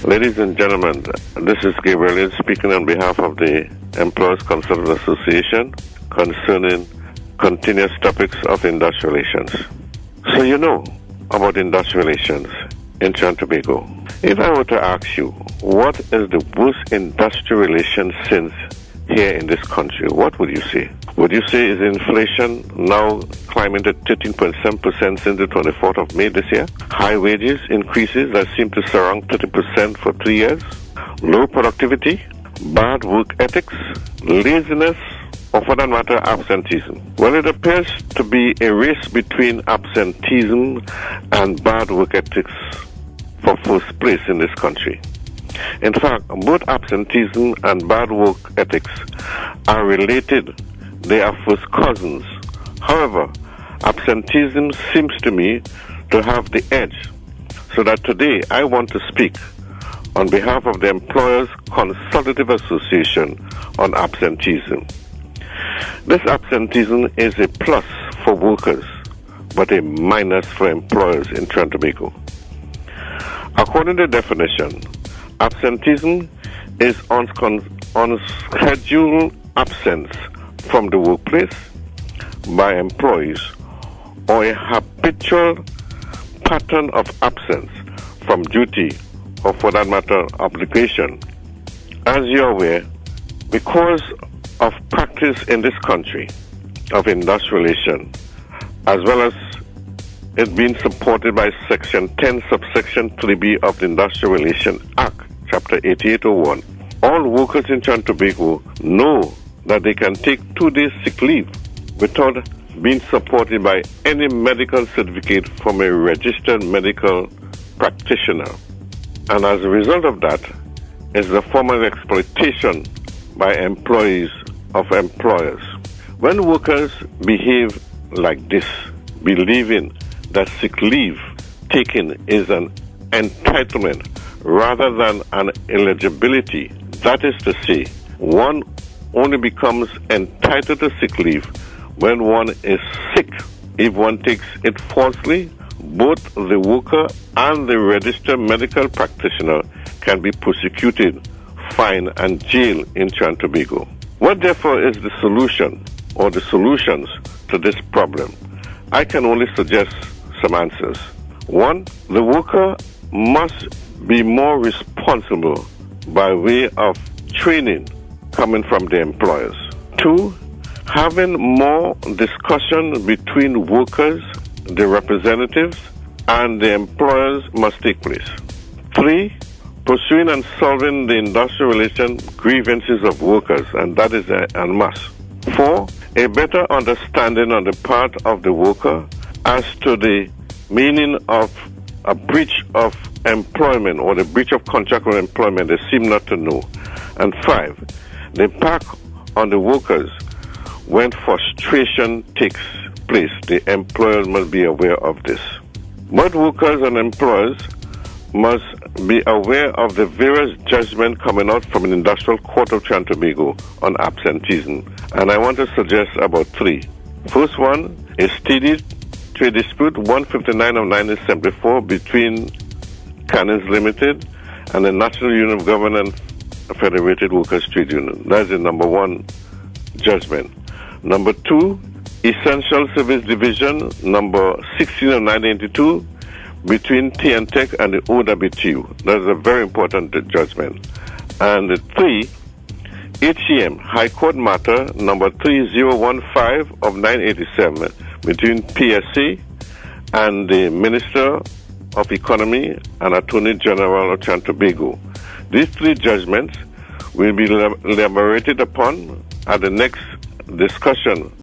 Ladies and gentlemen, this is Gabriel speaking on behalf of the Employers Consultative Association concerning continuous topics of industrial relations. So you know about industrial relations in Trinidad and Tobago. If I were to ask you, what is the worst industrial relations since here in this country, what would you say? Would you say is inflation now climbing to 13.7% since the 24th of May this year? High wages increases that seem to surround 30% for 3 years? Low productivity? Bad work ethics? Laziness? Or for that matter, absenteeism? Well, it appears to be a race between absenteeism and bad work ethics for first place in this country. In fact, both absenteeism and bad work ethics are related. They are first cousins. However, absenteeism seems to me to have the edge. So that today I want to speak on behalf of the Employers Consultative Association on absenteeism. This absenteeism is a plus for workers, but a minus for employers in Trinidad and Tobago. According to the definition, absenteeism is unscheduled absence from the workplace by employees or a habitual pattern of absence from duty or for that matter obligation. As you're aware, because of practice in this country of industrial relation, as well as it being supported by Section 10, subsection 3B of the Industrial Relations Act, Chapter 8801, all workers in Trinidad and Tobago know that they can take 2 days sick leave without being supported by any medical certificate from a registered medical practitioner. And as a result of that, is the form of exploitation by employees of employers. When workers behave like this, believing that sick leave taken is an entitlement rather than an eligibility, that is to say, one only becomes entitled to sick leave when one is sick. If one takes it falsely, both the worker and the registered medical practitioner can be prosecuted, fined, and jailed in Trinidad and Tobago. What therefore is the solution or the solutions to this problem? I can only suggest some answers. 1, the worker must be more responsible by way of training coming from the employers. 2, having more discussion between workers, the representatives, and the employers must take place. 3, pursuing and solving the industrial relation grievances of workers, and that is a must. 4, a better understanding on the part of the worker as to the meaning of a breach of employment or the breach of contract of employment they seem not to know. And 5, the impact on the workers when frustration takes place. The employers must be aware of this. Both workers and employers must be aware of the various judgments coming out from an industrial court of Trinidad and Tobago on absenteeism. And I want to suggest about 3. First one is Steady Trade Dispute 159 of 1974 between Cannons Limited and the National Union of Government Federated Workers Trade Union. That's the number 1 judgment. Number 2, Essential Service Division number 16 of 1982 between TNTech and the OWTU. That's a very important judgment. And 3, HCM High Court Matter number 3015 of 987 between PSC and the Minister of Economy and Attorney General of Trinidad and Tobago. These 3 judgments will be elaborated upon at the next discussion